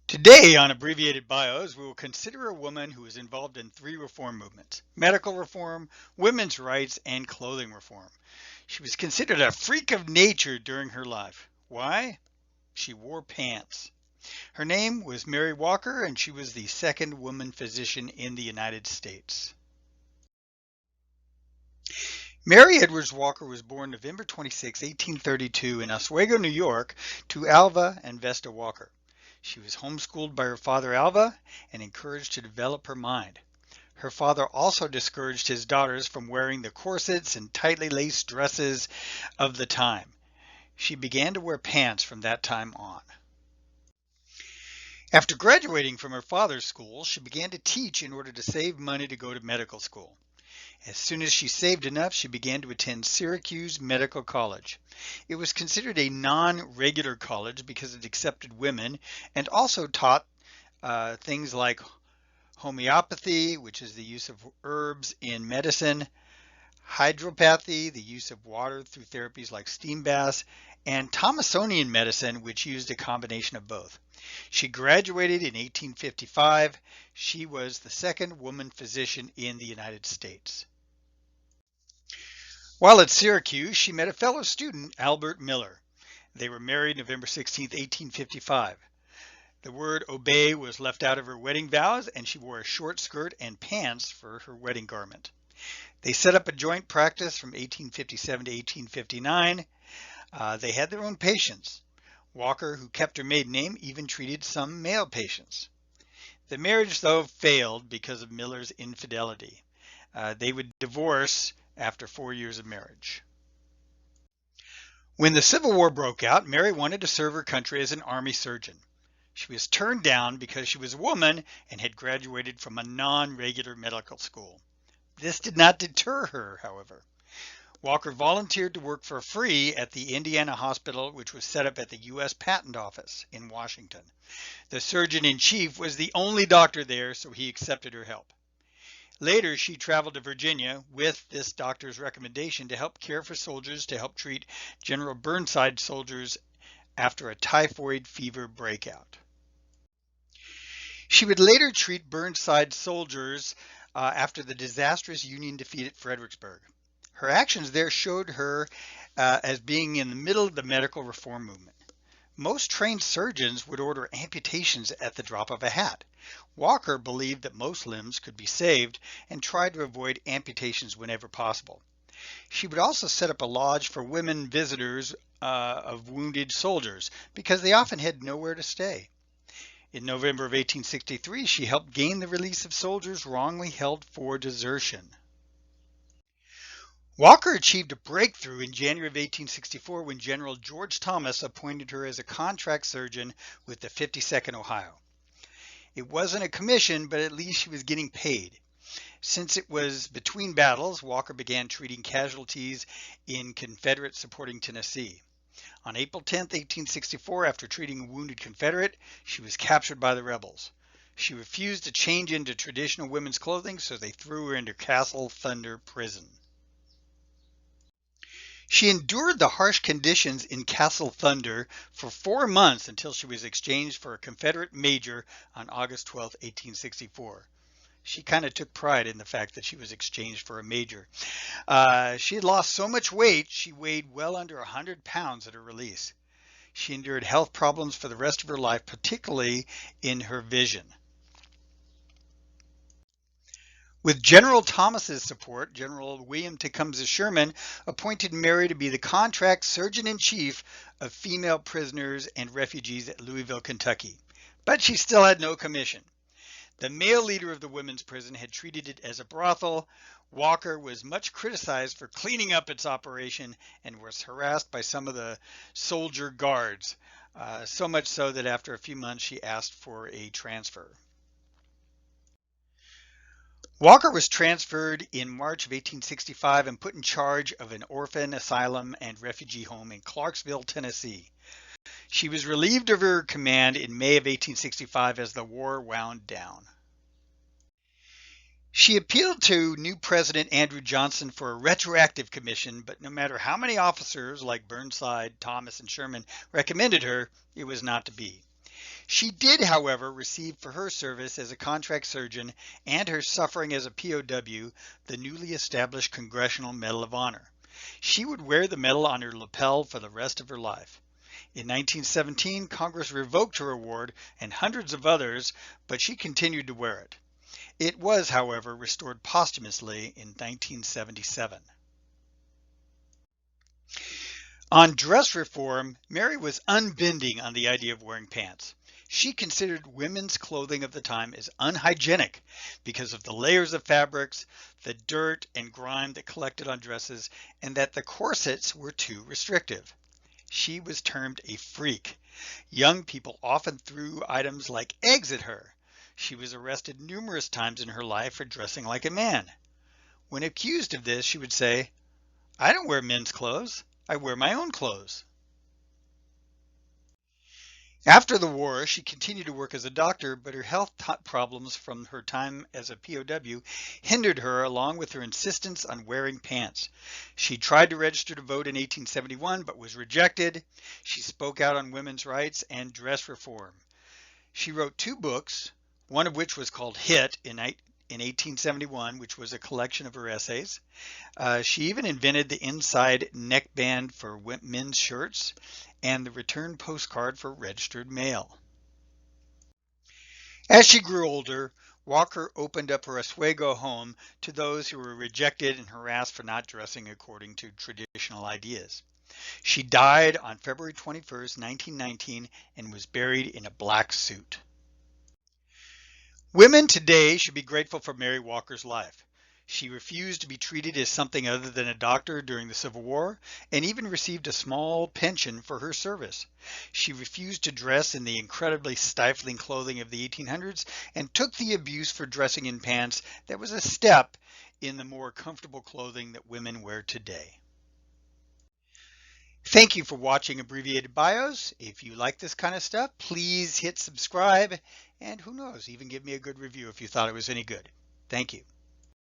Today on Abbreviated Bios, we will consider a woman who was involved in three reform movements: medical reform, women's rights, and clothing reform. She was considered a freak of nature during her life. Why? She wore pants. Her name was Mary Walker, and she was the second woman physician in the United States. Mary Edwards Walker was born November 26, 1832 in Oswego, New York, to Alva and Vesta Walker. She was homeschooled by her father Alva and encouraged to develop her mind. Her father also discouraged his daughters from wearing the corsets and tightly laced dresses of the time. She began to wear pants from that time on. After graduating from her father's school, she began to teach in order to save money to go to medical school. As soon as she saved enough, she began to attend Syracuse Medical College. It was considered a non-regular college because it accepted women and also taught things like homeopathy, which is the use of herbs in medicine, hydropathy, the use of water through therapies like steam baths, and Thomasonian medicine, which used a combination of both. She graduated in 1855. She was the second woman physician in the United States. While at Syracuse, she met a fellow student, Albert Miller. They were married November 16, 1855. The word obey was left out of her wedding vows, and she wore a short skirt and pants for her wedding garment. They set up a joint practice from 1857 to 1859. They had their own patients. Walker, who kept her maiden name, even treated some male patients. The marriage, though, failed because of Miller's infidelity. They would divorce after 4 years of marriage. When the Civil War broke out, Mary wanted to serve her country as an army surgeon. She was turned down because she was a woman and had graduated from a non-regular medical school. This did not deter her, however. Walker volunteered to work for free at the Indiana Hospital, which was set up at the U.S. Patent Office in Washington. The surgeon-in-chief was the only doctor there, so he accepted her help. Later, she traveled to Virginia with this doctor's recommendation to help care for soldiers to help treat General Burnside soldiers after a typhoid fever breakout. She would later treat Burnside soldiers after the disastrous Union defeat at Fredericksburg. Her actions there showed her as being in the middle of the medical reform movement. Most trained surgeons would order amputations at the drop of a hat. Walker believed that most limbs could be saved and tried to avoid amputations whenever possible. She would also set up a lodge for women visitors of wounded soldiers because they often had nowhere to stay. In November of 1863, she helped gain the release of soldiers wrongly held for desertion. Walker achieved a breakthrough in January of 1864 when General George Thomas appointed her as a contract surgeon with the 52nd Ohio. It wasn't a commission, but at least she was getting paid. Since it was between battles, Walker began treating casualties in Confederate supporting Tennessee. On April 10, 1864, after treating a wounded Confederate, she was captured by the rebels. She refused to change into traditional women's clothing, so they threw her into Castle Thunder prison. She endured the harsh conditions in Castle Thunder for 4 months until she was exchanged for a Confederate major on August 12, 1864. She kind of took pride in the fact that she was exchanged for a major. She had lost so much weight, she weighed well under 100 pounds at her release. She endured health problems for the rest of her life, particularly in her vision. With General Thomas's support, General William Tecumseh Sherman appointed Mary to be the contract surgeon-in-chief of female prisoners and refugees at Louisville, Kentucky. But she still had no commission. The male leader of the women's prison had treated it as a brothel. Walker was much criticized for cleaning up its operation and was harassed by some of the soldier guards, so much so that after a few months she asked for a transfer. Walker was transferred in March of 1865 and put in charge of an orphan asylum and refugee home in Clarksville, Tennessee. She was relieved of her command in May of 1865 as the war wound down. She appealed to new President Andrew Johnson for a retroactive commission, but no matter how many officers like Burnside, Thomas, and Sherman recommended her, it was not to be. She did, however, receive for her service as a contract surgeon and her suffering as a POW the newly established Congressional Medal of Honor. She would wear the medal on her lapel for the rest of her life. In 1917, Congress revoked her award and hundreds of others, but she continued to wear it. It was, however, restored posthumously in 1977. On dress reform, Mary was unbending on the idea of wearing pants. She considered women's clothing of the time as unhygienic because of the layers of fabrics, the dirt and grime that collected on dresses, and that the corsets were too restrictive. She was termed a freak. Young people often threw items like eggs at her. She was arrested numerous times in her life for dressing like a man. When accused of this, she would say, "I don't wear men's clothes. I wear my own clothes." After the war, she continued to work as a doctor, but her health problems from her time as a POW hindered her, along with her insistence on wearing pants. She tried to register to vote in 1871, but was rejected. She spoke out on women's rights and dress reform. She wrote 2 books, one of which was called Hit in 1871, which was a collection of her essays. She even invented the inside neckband for men's shirts and the return postcard for registered mail. As she grew older, Walker opened up her Oswego home to those who were rejected and harassed for not dressing according to traditional ideas. She died on February 21st, 1919, and was buried in a black suit. Women today should be grateful for Mary Walker's life. She refused to be treated as something other than a doctor during the Civil War, and even received a small pension for her service. She refused to dress in the incredibly stifling clothing of the 1800s and took the abuse for dressing in pants that was a step in the more comfortable clothing that women wear today. Thank you for watching Abbreviated Bios. If you like this kind of stuff, please hit subscribe, and who knows, even give me a good review if you thought it was any good. Thank you.